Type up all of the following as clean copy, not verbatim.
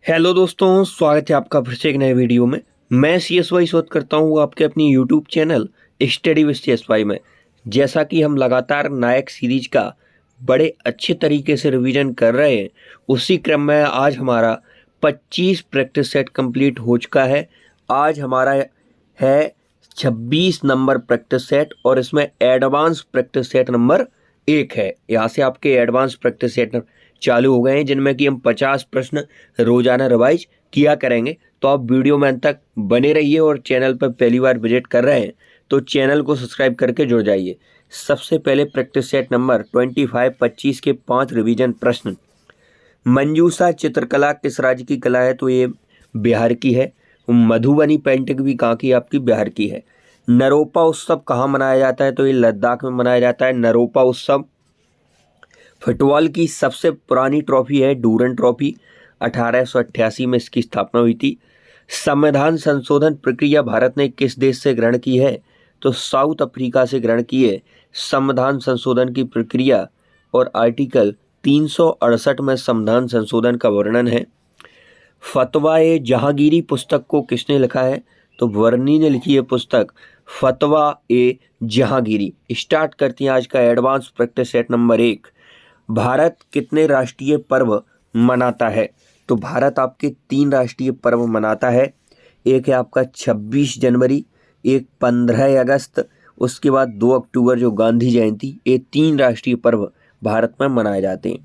Hello दोस्तों, स्वागत है आपका फिर से एक नए वीडियो में। मैं CSY शोध करता हूँ आपके अपनी YouTube channel study with CSY में। जैसा कि हम लगातार नायक सीरीज का बड़े अच्छे तरीके से रिवीजन कर रहे हैं, उसी क्रम में आज हमारा 25 प्रैक्टिस सेट कंप्लीट हो चुका है। आज हमारा है 26 नंबर प्रैक्टिस सेट और इसमें एडवांस प्रैक्टिस सेट नंबर 1 है। यहाँ से आपके एडवांस प्रैक्टिस सेट चालू हो गए हैं, जिनमें कि हम 50 प्रश्न रोजाना रिवाइज किया करेंगे। तो आप वीडियो में अंत तक बने रहिए और चैनल पर पहली बार विजिट कर रहे हैं तो चैनल को सब्सक्राइब करके जुड़ जाइए। सबसे पहले प्रैक्टिस सेट नंबर 25 के 5 रिवीजन प्रश्न। मंजूषा चित्रकला किस राज्य की कला है? तो ये बिहार की है। मधुबनी पेंटिंग भी कहाँ की? आपकी बिहार की है। नरोपा उत्सव कहाँ मनाया जाता है? तो ये लद्दाख में मनाया जाता है नरोपा उत्सव। फुटबॉल की सबसे पुरानी ट्रॉफी है डूरन ट्रॉफी। 1888 में इसकी स्थापना हुई थी। संविधान संशोधन प्रक्रिया भारत ने किस देश से ग्रहण की है? तो साउथ अफ्रीका से ग्रहण की है संविधान संशोधन की प्रक्रिया। और आर्टिकल 368 में संविधान संशोधन का वर्णन है। फतवा ए जहांगीरी पुस्तक को किसने लिखा है? तो वर्नी ने लिखी है पुस्तक फतवा ए जहांगीरी। स्टार्ट करते हैं आज का advance practice set number 1। Bharat कितने राष्ट्रीय पर्व मनाता है? तो भारत आपके 3 राष्ट्रीय पर्व मनाता है। एक है आपका 26 जनवरी, एक 15 अगस्त, उसके बाद 2 अक्टूबर जो गांधी जयंती। ये 3 राष्ट्रीय पर्व भारत में मनाए जाते हैं।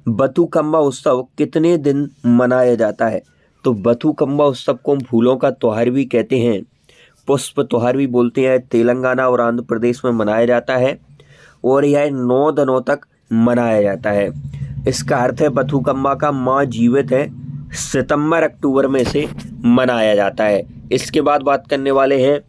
बथुकम्मा उत्सव कितने दिन मनाया जाता है? तो बथुकम्मा उत्सव को हम फूलों का त्योहार भी कहते हैं, पुष्प त्योहार भी बोलते हैं। तेलंगाना और आंध्र प्रदेश में मनाया जाता है और यह 9 दिनों तक मनाया जाता है। इसका अर्थ है बथुकम्मा का माँ जीवित है। सितंबर अक्टूबर में से मनाया जाता है। इसके बाद बात करने वाले हैं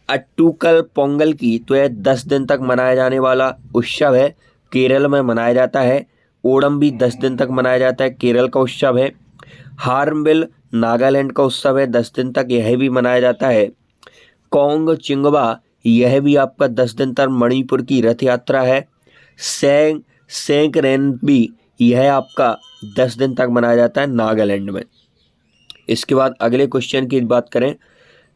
अट्टूकल पोंगल की। तो यह 10 दिन तक मनाया जाने वाला उत्सव है, केरल में मनाया जाता है। ओणम भी 10 दिन तक मनाया जाता है, केरल का उत्सव है। हार्नबिल नागालैंड का उत्सव है, 10 दिन तक यह भी मनाया जाता है। कोंग चिंगवा यह भी आपका 10 दिन तक मणिपुर की रथ यात्रा है। सेंकरेनबी यह आपका 10 दिन तक मनाया जाता है नागालैंड में। इसके बाद अगले क्वेश्चन की बात करें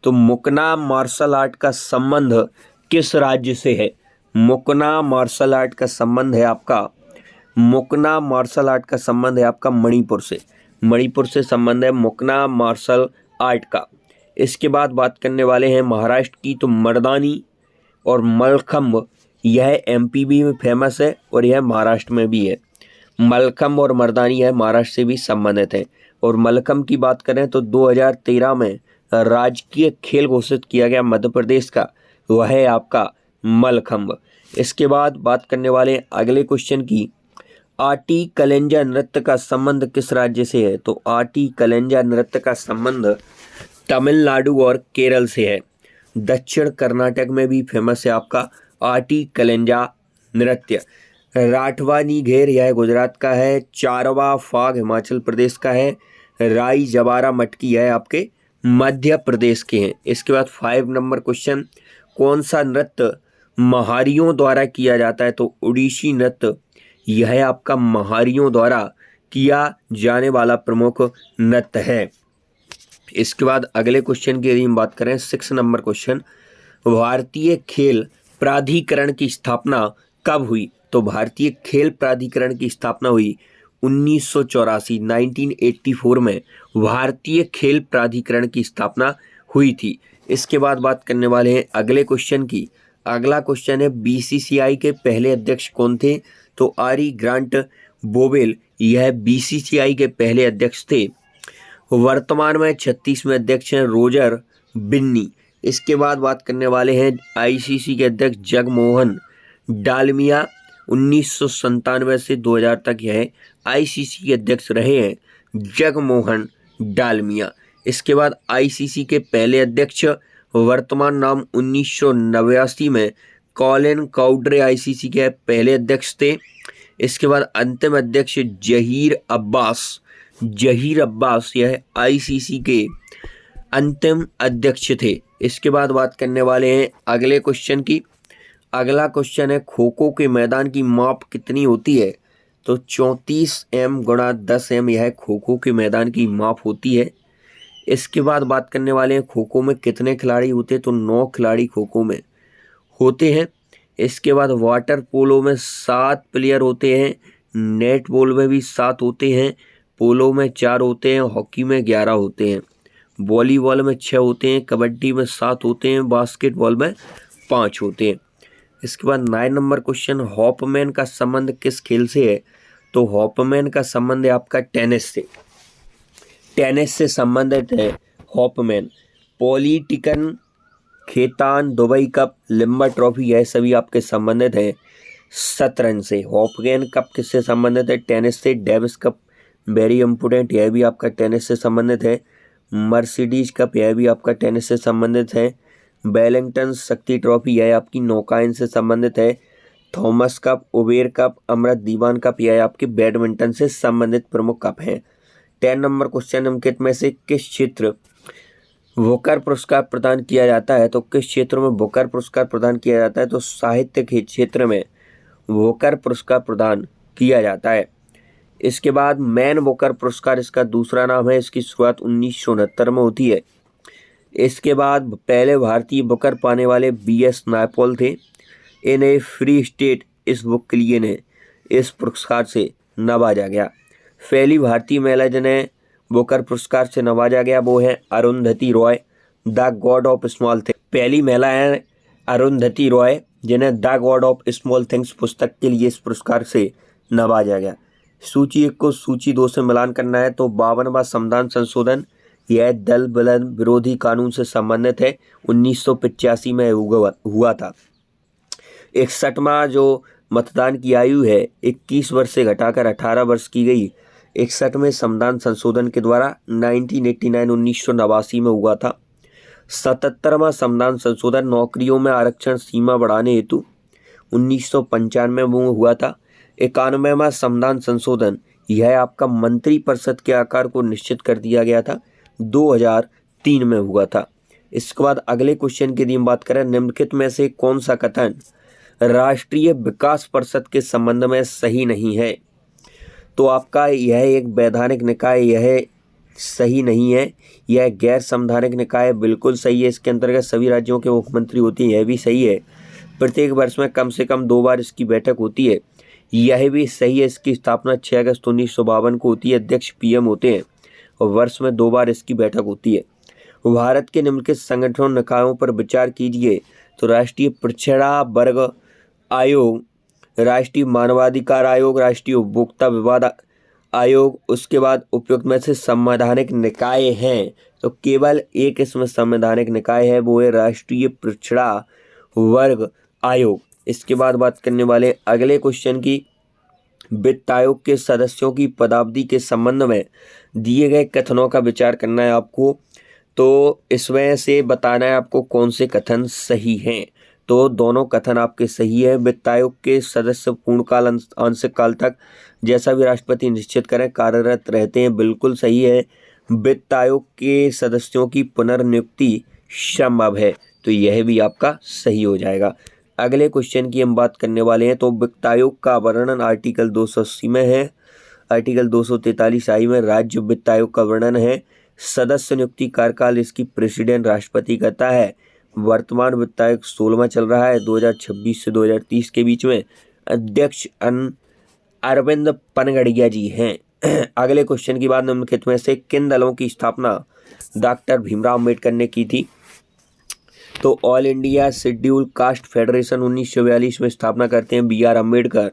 तो मुकना मार्शल आर्ट का संबंध किस राज्य से है? मुकना मार्शल आर्ट का संबंध है आपका मणिपुर से। मणिपुर से संबंध है मुकना मार्शल आर्ट का। इसके बाद बात करने वाले हैं महाराष्ट्र की। तो मर्दानी और मलखम्ब यह MP भी में फेमस है और यह महाराष्ट्र में भी है। मलखम्ब और मर्दानी है महाराष्ट्र से भी संबंधित है। और मलखम्ब की बात करें तो 2013 में राजकीय खेल घोषित किया गया मध्य प्रदेश का, वह है आपका मलखम्ब। इसके बाद बात करने वाले हैं अगले क्वेश्चन की। आटी कलेंजा नृत्य का संबंध किस राज्य से है? तो आटी कलेंजा नृत्य का संबंध तमिलनाडु और केरल से है। दक्षिण कर्नाटक में भी फेमस है आपका आटी कलेंजा नृत्य। राठवानी घेर यह गुजरात का है। चारवा फाग हिमाचल प्रदेश का है। राई जवारा मटकी यह आपके मध्य प्रदेश के हैं। इसके बाद 5 नंबर क्वेश्चन, कौन सा नृत्य महारियों द्वारा किया जाता है? तो ओडिसी नृत्य यह आपका महारियों द्वारा किया जाने वाला प्रमुख नृत्य है। इसके बाद अगले क्वेश्चन की यदि हम बात करें 6 नंबर क्वेश्चन, भारतीय खेल प्राधिकरण की स्थापना कब हुई? तो भारतीय खेल प्राधिकरण की स्थापना हुई 1984 में भारतीय खेल प्राधिकरण की स्थापना हुई थी। इसके बाद बात करने वाले हैं अगले क्वेश्चन की। अगला क्वेश्चन है BCCI के पहले अध्यक्ष कौन थे? तो आरी ग्रांट बोवेल यह BCCI के पहले अध्यक्ष थे। वर्तमान में 36वें अध्यक्ष हैं रोजर बिन्नी। इसके बाद बात करने वाले हैं ICC के अध्यक्ष जगमोहन डालमिया। 1997 से 2000 तक यह ICC के अध्यक्ष रहे हैं जगमोहन डालमिया। इसके बाद ICC के पहले अध्यक्ष, वर्तमान नाम 1989 में कॉलिन काउड्रे ICC के पहले अध्यक्ष थे। इसके बाद अंतिम अध्यक्ष जहीर अब्बास यह ICC के अंतिम अध्यक्ष थे। इसके बाद बात करने वाले हैं अगले क्वेश्चन की। अगला क्वेश्चन है खो खो के मैदान की माप कितनी होती है? तो 34 m गुणा 10 m यह खो खो के मैदान की माप होती है। इसके बाद बात करने वाले हैं खो खो में कितने खिलाड़ी होते हैं, तो 9 खिलाड़ी खो खो में होते हैं। इसके बाद वाटर पोलो में 7 प्लेयर होते हैं, नेट बॉल में भी 7 होते हैं, पोलो में 4 होते हैं, हॉकी में 11 होते हैं, वॉलीबॉल में 6 होते हैं, कबड्डी में 7 होते हैं, बास्केटबॉल में 5 होते हैं। इसके बाद 9 नंबर क्वेश्चन, हॉपमैन का संबंध किस खेल से है, तो हॉपमैन का संबंध है आपका टेनिस से। टेनिस से संबंधित है हॉपमैन। पॉलिटिकन, खेतान, दुबई कप, लिम्बा ट्रॉफी यह सभी आपके संबंधित है शतरंज से। हॉपमैन कप किससे संबंधित है, टेनिस से। डेविस कप वेरी इंपोर्टेंट, यह भी आपका टेनिस से संबंधित है। मर्सिडीज कप यह भी आपका टेनिस से संबंधित है। वेलिंगटन शक्ति ट्रॉफी यह आपकी नौकायन से संबंधित है। थॉमस कप, उबेर कप, अमृत दीवान कप यह आपके बैडमिंटन से संबंधित प्रमुख कप हैं। 10 नंबर क्वेश्चन, निम्नलिखित में से किस क्षेत्र बुकर पुरस्कार प्रदान किया जाता है, तो किस क्षेत्र में बुकर पुरस्कार प्रदान किया जाता है, तो साहित्य के क्षेत्र में बुकर पुरस्कार प्रदान किया जाता है। इसके बाद मैन बुकर पुरस्कार इसका दूसरा नाम है, इसकी शुरुआत 1969 में होती है। इसके बाद पहले भारतीय बुकर पाने वाले BS नायपॉल थे। इन्हें फ्री स्टेट इस बुक के लिए ने इस पुरस्कार से नवाजा गया। पहली भारतीय महिला जिन्हें बुकर पुरस्कार से नवाजा गया वो है Arundhati Roy, the God of small things. पहली महिला है अरुंधति रॉय जिन्हें the God of small things पुस्तक के लिए इस पुरस्कार से नवाजा गया। सूची 1 को सूची 2 से मिलान करना है, तो 52वां संविधान संशोधन यह दल बल विरोधी कानून से संबंधित है, 1985 में हुआ था। 61वां जो मतदान की आयु है 21 वर्ष से घटाकर 18 वर्ष की गई, 61वें संविधान संशोधन के द्वारा 1989 में हुआ था। 77वां संविधान संशोधन नौकरियों में आरक्षण सीमा बढ़ाने हेतु 1995 में हुआ था। 91वां संविधान संशोधन यह आपका मंत्रिपरिषद के आकार को निश्चित कर दिया गया था, 2003 में हुआ था। इसके बाद अगले क्वेश्चन की यदि हम बात करें, निम्नलिखित में से कौन सा कथन राष्ट्रीय विकास परिषद के संबंध में सही नहीं है, तो आपका यह एक वैधानिक निकाय यह सही नहीं है, यह गैर संवैधानिक निकाय बिल्कुल सही है। इसके अंतर्गत सभी राज्यों के मुख्यमंत्री होते हैं, यह भी सही है। प्रत्येक वर्ष में कम से कम 2 बार इसकी बैठक होती है, यह भी सही है। इसकी स्थापना 6 अगस्त 1952 को होती है, अध्यक्ष PM होते हैं और वर्ष में 2 बार इसकी बैठक होती है। भारत के निम्नलिखित संगठनों निकायों पर विचार कीजिए, तो राष्ट्रीय पिछड़ा वर्ग आयोग, राष्ट्रीय मानवाधिकार आयोग, राष्ट्रीय उपभोक्ता विवाद आयोग, उसके बाद उपयुक्त में से संवैधानिक निकाय हैं, तो केवल एक इसमें संवैधानिक निकाय है, वो है राष्ट्रीय पिछड़ा वर्ग आयोग। इसके बाद बात करने वाले अगले क्वेश्चन की, वित्त आयोग के सदस्यों की पदावधि के संबंध में दिए गए कथनों का विचार करना है आपको, तो इसमें से बताना है आपको कौन से कथन सही हैं। तो दोनों कथन आपके सही है। वित्त आयोग के सदस्य पूर्णकाल आंशिक काल तक जैसा भी राष्ट्रपति निश्चित करें कार्यरत रहते हैं, बिल्कुल सही है। वित्त आयोग के सदस्यों की पुनर्नियुक्ति संभव है, तो यह भी आपका सही हो जाएगा। अगले क्वेश्चन की हम बात करने वाले हैं, तो वित्त आयोग का वर्णन आर्टिकल 280 में है। आर्टिकल 243I में राज्य वित्त आयोग का वर्णन है। सदस्य नियुक्ति कार्यकाल इसकी प्रेसिडेंट राष्ट्रपति करता है। वर्तमान वित्त आयोग 16वां चल रहा है, 2026 से 2030 के बीच में। अध्यक्ष अरविंद पनगड़िया जी हैं। अगले क्वेश्चन की बात, निम्नलिखित में से किन दलों की स्थापना डॉक्टर भीमराव अम्बेडकर ने की थी, तो all India schedule caste federation 1942 में स्थापना करते हैं BR Ambedkar.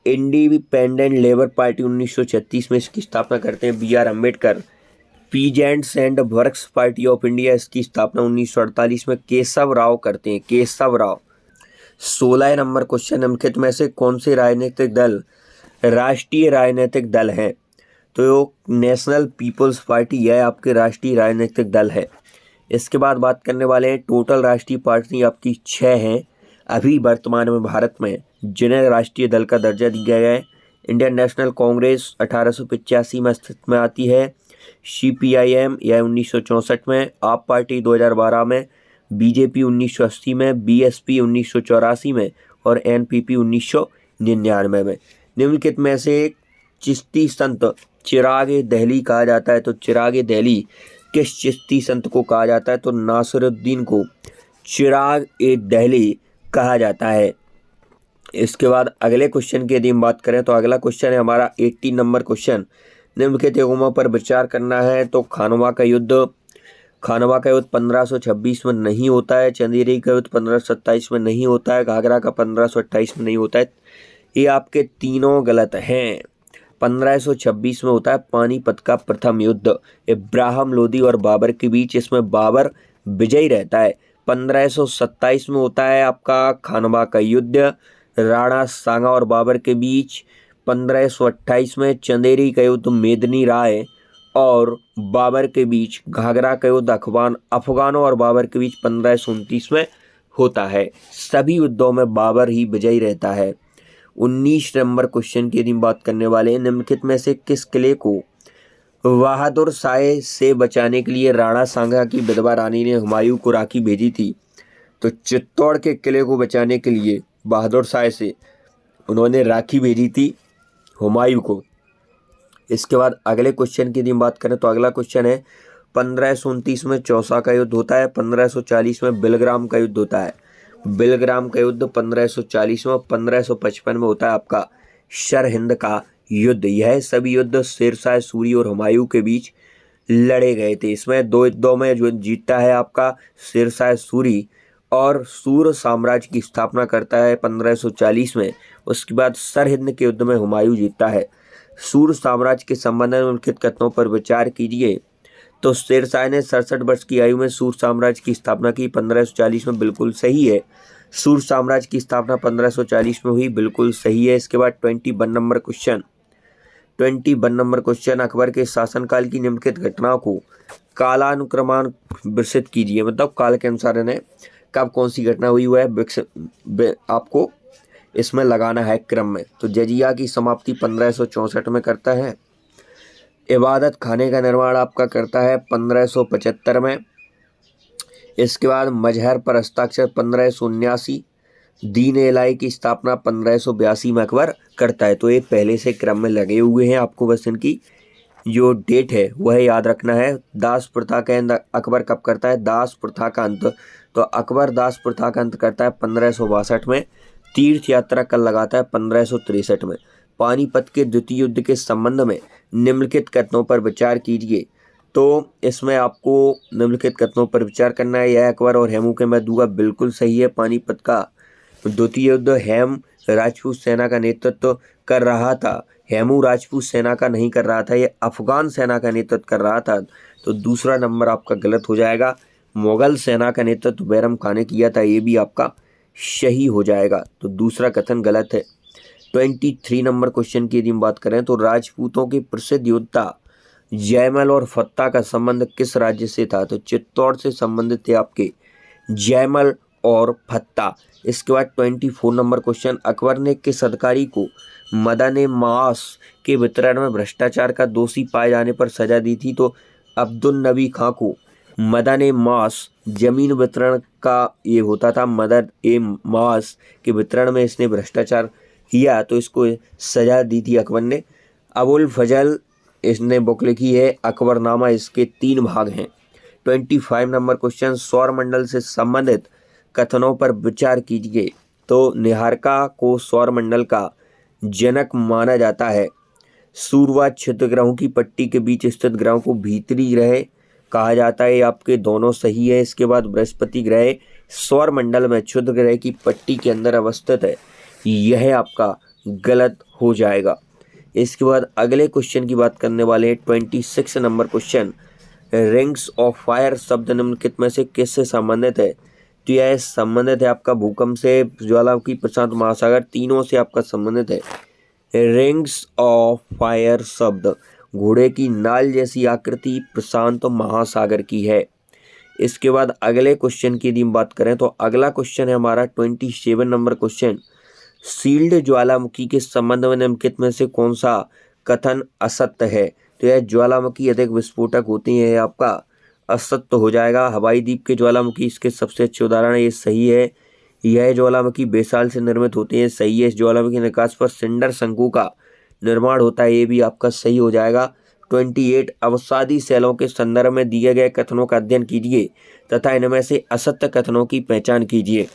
Independent labour party 1936 में इसकी स्थापना करते हैं BR Ambedkar. Peasants and works party of India इसकी स्थापना 1948 में केशव राव करते हैं, केशव राव। 16 नंबर क्वेश्चन, निम्नलिखित में से कौन से राजनीतिक दल राष्ट्रीय राजनीतिक दल हैं, तो नेशनल पीपल्स पार्टी यह आपके राष्ट्रीय राजनीतिक दल है। इसके बाद बात करने वाले हैं, टोटल राष्ट्रीय पार्टी आपकी 6 हैं अभी वर्तमान में भारत में, जिन्हें राष्ट्रीय दल का दर्जा दिया गया है। इंडियन नेशनल कांग्रेस 1885 में अस्तित्व में आती है। CPIM यह 1964 में, आप पार्टी 2012 में, BJP 1980 में, BSP 1984 में और NPP 1999 में। निम्नलिखित में से चिश्ती संत चिराग दहली कहा जाता है, तो चिराग दहली किस चिश्ती संत को कहा जाता है? तो नासिरुद्दीन को चिराग दहली कहा जाता है। इसके बाद अगले क्वेश्चन की यदि हम बात करें तो अगला क्वेश्चन है हमारा 80 नंबर क्वेश्चन। निम्नलिखित एवमों पर विचार करना है। तो खानवा का युद्ध 1526 में नहीं होता है, चंदेरी का युद्ध 1527 में नहीं होता है, घाघरा का 1528 में नहीं होता है। ये आपके तीनों गलत हैं। 1526 में होता है पानीपत का प्रथम युद्ध इब्राहिम लोदी और बाबर के बीच, इसमें बाबर विजयी रहता है। 1527 में होता है आपका खानवा का युद्ध राणा सांगा और बाबर के बीच। 1528 में चंदेरी का युद्ध मेदिनी राय और बाबर के बीच। घाघरा का युद्ध अफगानों और बाबर के बीच 1529 में होता है। सभी युद्धों में बाबर ही विजयी रहता है। 19 नंबर क्वेश्चन की यदि बात करने वाले हैं, निम्नलिखित में से किस किले को बहादुर शाह से बचाने के लिए राणा सांगा की विधवा रानी ने हुमायूं को राखी भेजी थी? तो चित्तौड़ के किले को बचाने के लिए बहादुर शाह से उन्होंने राखी भेजी थी हुमायूं को। इसके बाद अगले क्वेश्चन की यदि बात करें तो अगला क्वेश्चन है 1529 में चौसा का युद्ध होता है, 1540 में बिलग्राम का युद्ध होता है। बिलग्राम का युद्ध 1540 में, 1555 में होता है आपका सरहिंद का युद्ध। यह सभी युद्ध शेरशाह सूरी और हुमायूं के बीच लड़े गए थे। इसमें दो युद्धों में जो जीतता है आपका शेरशाह सूरी और सूर साम्राज्य की स्थापना करता है 1540 में। उसके बाद सरहिंद के युद्ध में हुमायूं जीतता है। सूर साम्राज्य के संबंध में उल्लिखित कथनों पर विचार कीजिए। तो शेरशाह ने 67 वर्ष की आयु में सूर साम्राज्य की स्थापना की 1540 में, बिल्कुल सही है। सूर साम्राज्य की स्थापना 1540 में हुई, बिल्कुल सही है। इसके बाद 21 नंबर क्वेश्चन अकबर के शासनकाल की निम्नलिखित घटनाओं को कालानुक्रमान विकसित कीजिए। मतलब काल के अनुसार इन्हें कब कौन सी घटना हुई है आपको इसमें लगाना है क्रम में। तो जजिया की समाप्ति 1564 में करता है। इबादत खाने का निर्माण आपका करता है 1575 में। इसके बाद मजहर पर हस्ताक्षर 1579। दीन इलाही की स्थापना 1582 में अकबर करता है। तो ये पहले से क्रम में लगे हुए हैं, आपको बस इनकी जो डेट है वह याद रखना है। दास प्रथा का अंत अकबर कब करता है? दास प्रथा का अंत तो अकबर दास प्रथा का अंत करता है 1562 में। तीर्थ यात्रा कल लगाता है 1563 में। पानीपत के द्वितीय युद्ध के संबंध में निम्नलिखित कथनों पर विचार कीजिए। तो इसमें आपको निम्नलिखित कथनों पर विचार करना है। यह अकबर और हेमू के मैं दूंगा, बिल्कुल सही है। पानीपत का द्वितीय युद्ध हेम राजपूत सेना का नेतृत्व कर रहा था, हेमू राजपूत सेना का नहीं कर रहा था, ये अफगान सेना का नेतृत्व कर रहा था। तो दूसरा नंबर आपका गलत हो जाएगा। मुगल सेना का नेतृत्व बैरम खान ने किया था, ये भी आपका सही हो जाएगा। तो दूसरा कथन गलत है। 23 नंबर क्वेश्चन की यदि हम बात करें तो राजपूतों के प्रसिद्ध योद्धा जयमल और फत्ता का संबंध किस राज्य से था? तो चित्तौड़ से संबंधित थे आपके जयमल और फत्ता। इसके बाद 24 नंबर क्वेश्चन अकबर ने किस अधिकारी को मदन मास के वितरण में भ्रष्टाचार का दोषी पाए जाने पर सजा दी थी? तो अब्दुल नबी खां को मदन मास जमीन वितरण का ये होता था, मदन ए मास के वितरण में इसने भ्रष्टाचार किया तो इसको सजा दी थी अकबर ने। अबुल फजल इसने बुक लिखी है अकबरनामा, इसके 3 भाग हैं। 25 नंबर क्वेश्चन सौर मंडल से संबंधित कथनों पर विचार कीजिए। तो निहारिका को सौर मंडल का जनक माना जाता है। सूर्य व क्षुद्र ग्रहों की पट्टी के बीच स्थित ग्रहों को भीतरी ग्रह कहा जाता है, आपके दोनों सही है। इसके बाद बृहस्पति ग्रह सौर मंडल में क्षुद्र ग्रह की पट्टी के अंदर अवस्थित है, यह आपका गलत हो जाएगा। इसके बाद अगले क्वेश्चन की बात करने वाले हैं 26 number question rings of fire शब्द निम्नलिखित में से किससे संबंधित है? तो यह संबंधित है आपका भूकंप से, ज्वालामुखी, प्रशांत महासागर, तीनों से आपका संबंधित है। रिंग्स ऑफ फायर शब्द घोड़े की नाल जैसी आकृति प्रशांत महासागर की है। इसके बाद अगले क्वेश्चन की यदि हम बात करें तो अगला क्वेश्चन है हमारा 27 नंबर क्वेश्चन सील्ड ज्वालामुखी के संबंध में निम्नलिखित में से कौन सा कथन असत्य है? तो यह ज्वालामुखी अधिक विस्फोटक होती है, आपका असत्य हो जाएगा। हवाई द्वीप के ज्वालामुखी इसके सबसे अच्छे उदाहरण है, ये सही है। यह ज्वालामुखी बेसाल से निर्मित होते हैं, सही है। इस ज्वालामुखी के निकास पर सिंडर शंकु का निर्माण होता है, ये भी आपका सही हो जाएगा। 28 अवसादी सेलों के संदर्भ में दिए गए कथनों का अध्ययन कीजिए तथा इनमें से असत्य कथनों की पहचान कीजिए।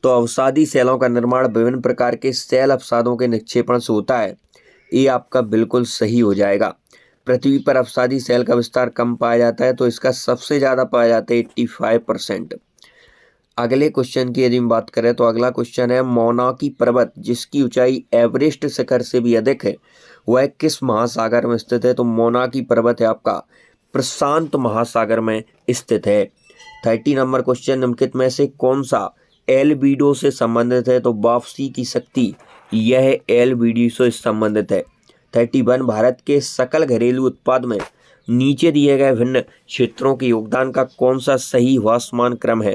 तो अवसादी सेलों का निर्माण विभिन्न प्रकार के सेल अवसादों के निक्षेपण से होता है, ये आपका बिल्कुल सही हो जाएगा। पृथ्वी पर अवसादी सेल का विस्तार कम पाया जाता है, तो इसका सबसे ज़्यादा पाया जाता है 85%। अगले क्वेश्चन की यदि हम बात करें तो अगला क्वेश्चन है, मौनाकी पर्वत जिसकी ऊंचाई एवरेस्ट शिखर से भी अधिक है, वह किस महासागर में स्थित है? तो मौनाकी पर्वत है आपका प्रशांत महासागर में स्थित है। 30 नंबर क्वेश्चन, निम्नलिखित में से कौन सा एल्बिडो से संबंधित है? तो वापसी की शक्ति, यह एल्बिडो से संबंधित है। 31, भारत के सकल घरेलू उत्पाद में नीचे दिए गए भिन्न क्षेत्रों के योगदान का कौन सा सही ह्रासमान क्रम है?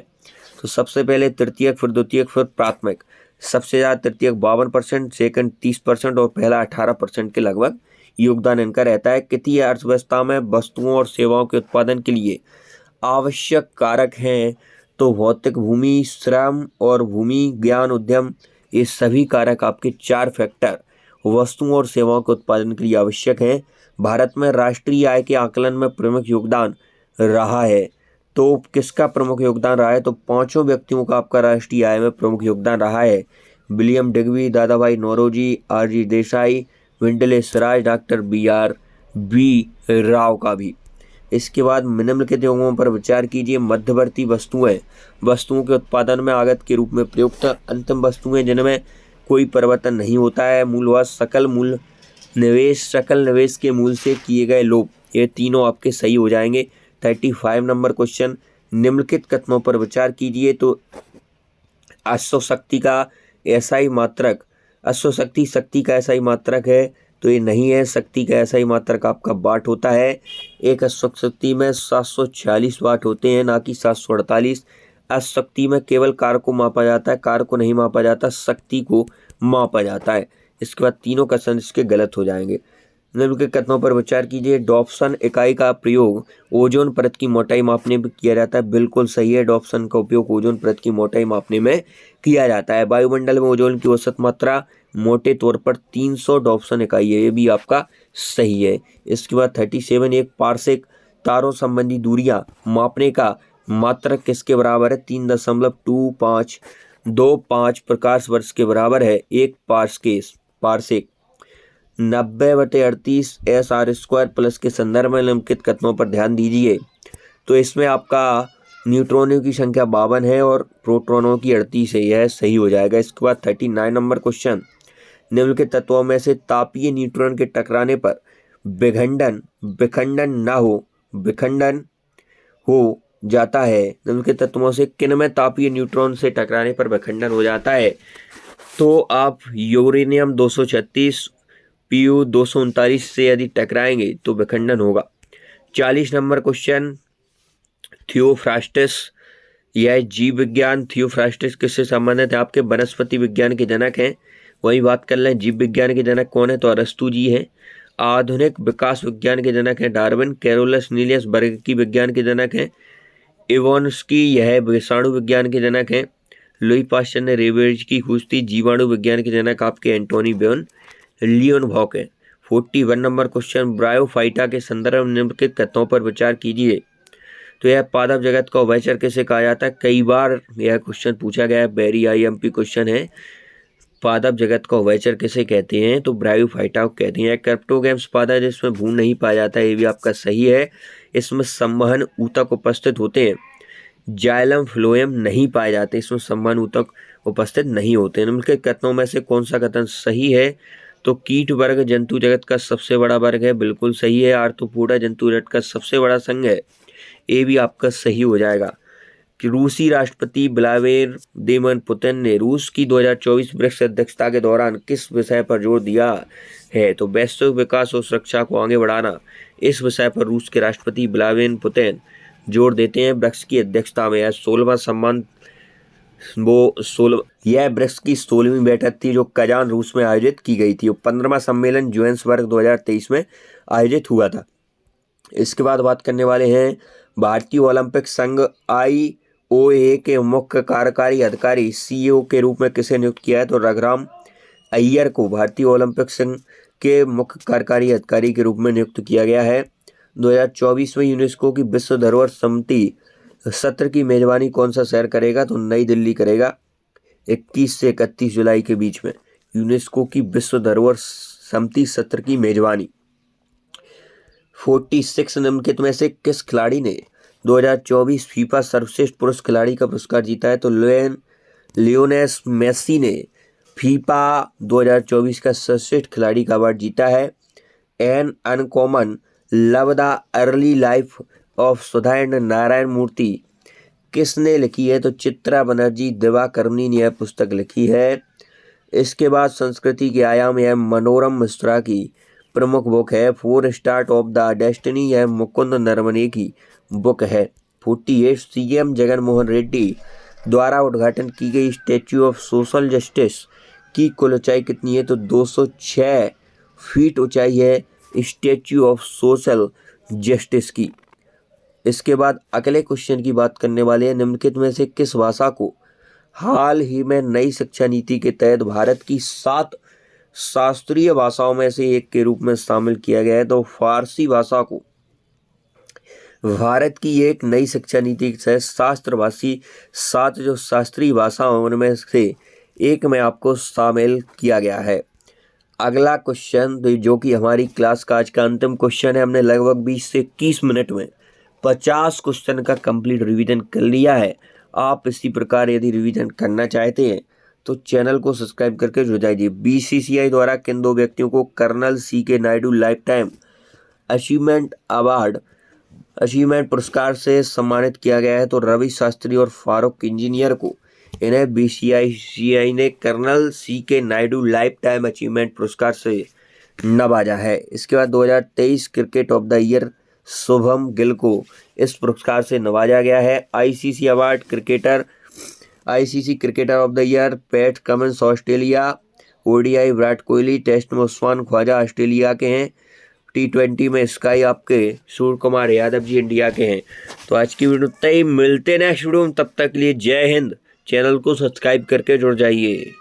तो सबसे पहले तृतीयक, फिर द्वितीयक, फिर प्राथमिक। सबसे ज़्यादा तृतीयक 52%, सेकंड 30% और पहला 18% के लगभग योगदान इनका रहता है। कितनी अर्थव्यवस्था में वस्तुओं और सेवाओं के उत्पादन के लिए आवश्यक कारक हैं? तो भौतिक भूमि, श्रम और भूमि, ज्ञान, उद्यम, ये सभी कारक आपके 4 फैक्टर वस्तुओं और सेवाओं के उत्पादन के लिए आवश्यक हैं। भारत में राष्ट्रीय आय के आकलन में प्रमुख योगदान रहा है, तो किसका प्रमुख योगदान रहा है? तो 5 व्यक्तियों का आपका राष्ट्रीय आय में प्रमुख योगदान रहा है। William Digby, Dadabhai Naoroji, R G. Desai, वेंडले स्वराज, डॉक्टर बी राव का भी। इसके बाद निम्नलिखित योगों पर विचार कीजिए। मध्यवर्ती वस्तुओं के उत्पादन में आगत के रूप में प्रयुक्त। अंतिम वस्तुएं जिनमें कोई परिवर्तन नहीं होता है। मूल्यवान, सकल निवेश के मूल से किए गए लोभ, ये तीनों आपके सही हो जाएंगे। 35 नंबर क्वेश्चन, निम्नलिखित कथनों पर विचार कीजिए। तो अश्वशक्ति का एसआई मात्रक, अश्वशक्ति शक्ति का एसआई मात्रक है, तो ये नहीं है। शक्ति का एसआई मात्रक आपका वाट होता है। एक अश्वशक्ति में 746 वाट होते हैं, ना कि 748। अश्वशक्ति में केवल कार्य को मापा जाता है, कार्य को नहीं मापा जाता, शक्ति को मापा जाता है। इसके बाद तीनों कथन इसके गलत हो जाएंगे। निम्नलिखित कथनों पर विचार कीजिए। डॉप्सन इकाई का प्रयोग ओजोन परत की मोटाई मापने में किया जाता है, बिल्कुल सही है। डॉप्सन का उपयोग ओजोन परत की मोटाई मापने में किया जाता है। वायुमंडल में ओजोन की औसत मात्रा मोटे तौर पर 300 डॉप्सन इकाई है, ये भी आपका सही है। इसके बाद 37, एक पारसेक तारों संबंधी दूरियां मापने का मात्रक किसके बराबर है? 3.2525 प्रकाश वर्ष के बराबर है एक पारसेक। 90/38 SR² प्लस के संदर्भ में निम्नलिखित कथनों पर ध्यान दीजिए। तो इसमें आपका न्यूट्रॉनों की संख्या 52 है और प्रोटॉनों की 38 है, यह सही हो जाएगा। इसके बाद 39 नंबर क्वेश्चन, निम्नलिखित तत्वों में से तापीय न्यूट्रॉन के टकराने पर विखंडन हो जाता है। निम्नलिखित तत्वों से किन में तापीय न्यूट्रॉन से टकराने पर विखंडन हो जाता है? तो आप यूरेनियम 236, PU 239 से यदि टकराएंगे तो विखंडन होगा। 40 नंबर क्वेश्चन, थियोफ्रास्टस, यह जीव विज्ञान, थियोफ्रास्टस किससे संबंधित है? आपके वनस्पति विज्ञान के जनक हैं। वही बात कर लें, जीव विज्ञान के जनक कौन है? तो अरस्तु जी हैं। आधुनिक विकास विज्ञान के जनक हैं डार्विन। कैरोलस नीलियस वर्गीय विज्ञान के जनक हैं इवान्स्की, यह विषाणु विज्ञान के जनक हैं। लुई पास्चर ने रेबीज की खोज की। जीवाणु विज्ञान के जनक आपके एंटोनी बेन लियोनवॉक है। 41 नंबर क्वेश्चन, ब्रायोफाइटा के संदर्भ में निम्नलिखित कथनों पर विचार कीजिए। तो यह पादप जगत का उभयचर किसे कहा जाता है? कई बार यह क्वेश्चन पूछा गया है, वेरी IMP क्वेश्चन है। पादप जगत का उभयचर किसे कहते हैं? तो ब्रायोफाइटा को कहते हैं। क्रिप्टोगैम्स पादप जिसमें भ्रूण नहीं पाया जाता है, ये भी आपका सही है। इसमें संवहन ऊतक उपस्थित होते हैं। जाइलम फ्लोएम नहीं पाए जाते, इसमें संवहन ऊतक उपस्थित नहीं होते। निम्नलिखित कथनों में से कौन सा कथन सही है? तो कीट वर्ग जंतु जगत का सबसे बड़ा वर्ग है, बिल्कुल सही है। आर्थ्रोपोडा जंतु जगत का सबसे बड़ा संघ है, ये भी आपका सही हो जाएगा। कि रूसी राष्ट्रपति व्लादिमीर पुतिन ने रूस की 2024 ब्रिक्स अध्यक्षता के दौरान किस विषय पर जोर दिया है? तो वैश्विक विकास और सुरक्षा को आगे बढ़ाना, इस विषय पर रूस के राष्ट्रपति व्लादिमीर पुतिन जोर देते हैं। ब्रिक्स की अध्यक्षता में यह 16वां सम्मान यह ब्रिक्स की 16वीं बैठक थी जो कजान रूस में आयोजित की गई थी। 15वां सम्मेलन जोहान्सबर्ग 2023 में आयोजित हुआ था। इसके बाद बात करने वाले हैं भारतीय ओलंपिक संघ OAA के मुख्य कार्यकारी अधिकारी CEO के रूप में किसे नियुक्त किया है? तो रघुराम अय्यर को भारतीय ओलंपिक संघ के मुख्य कार्यकारी अधिकारी के रूप में नियुक्त किया गया है। 2024 में यूनेस्को की विश्व धरोहर समिति सत्र की मेजबानी कौन सा शहर करेगा? तो नई दिल्ली करेगा 21 से 31 जुलाई के बीच में यूनेस्को की विश्व धरोहर समिति सत्र की मेजबानी। 46 निम्नलिखित में से किस खिलाड़ी ने 2024 फीफा सर्वश्रेष्ठ पुरुष खिलाड़ी का पुरस्कार जीता है? तो लियोनेल मेसी ने फीफा 2024 का सर्वश्रेष्ठ खिलाड़ी का अवार्ड जीता है। An uncommon love the early life of Sudha and Narayana Murthy किसने लिखी है? तो चित्रा बनर्जी दिवाकरनी ने यह पुस्तक लिखी है। इसके बाद संस्कृति के आयाम यह मनोरम मिश्रा की प्रमुख बुक है। 4 स्टार्ट ऑफ द डेस्टिनी यह मुकुंद नरवणे की बुक है। 48 CM जगन मोहन रेड्डी द्वारा उद्घाटन की गई स्टैच्यू ऑफ सोशल जस्टिस की कुल ऊंचाई कितनी है? तो 206 फीट ऊंचाई है स्टैच्यू ऑफ सोशल जस्टिस की। इसके बाद अगले क्वेश्चन की बात करने वाले हैं, निम्नलिखित में से किस भाषा को हाल ही में नई शिक्षा नीति के तहत भारत की 7 शास्त्रीय भाषाओं में से एक के रूप में शामिल किया गया है? तो फारसी भाषा को भारत की एक नई शिक्षा नीति के तहत शास्त्रभाषी 7 जो शास्त्रीय भाषा उनमें से एक में आपको शामिल किया गया है। अगला क्वेश्चन जो कि हमारी क्लास का आज का अंतिम क्वेश्चन है, हमने लगभग 20 से 21 मिनट में 50 क्वेश्चन का कंप्लीट रिवीजन कर लिया है। आप इसी प्रकार यदि रिवीजन करना चाहते हैं तो चैनल को सब्सक्राइब करके जुड़ जाइए। BCCI द्वारा किन 2 व्यक्तियों को colonel CK Naidu life time achievement पुरस्कार से सम्मानित किया गया है? तो रवि शास्त्री और फारूक इंजीनियर को इन्हें BCCI ने colonel CK Naidu life time achievement पुरस्कार से नवाजा है। इसके बाद 2023 cricket of the year Shubman Gill को इस पुरस्कार से नवाजा गया है। ICC award ICC cricketer of the year Pat Cummins Australia, ODI Virat Kohli, test में उस्मान ख्वाजा ऑस्ट्रेलिया के हैं, T20 में स्काई आपके सूर्य कुमार यादव जी इंडिया के हैं। तो आज की वीडियो तय मिलते नेक्स्ट वीडियो में, तब तक के लिए जय हिंद। चैनल को सब्सक्राइब करके जुड़ जाइए।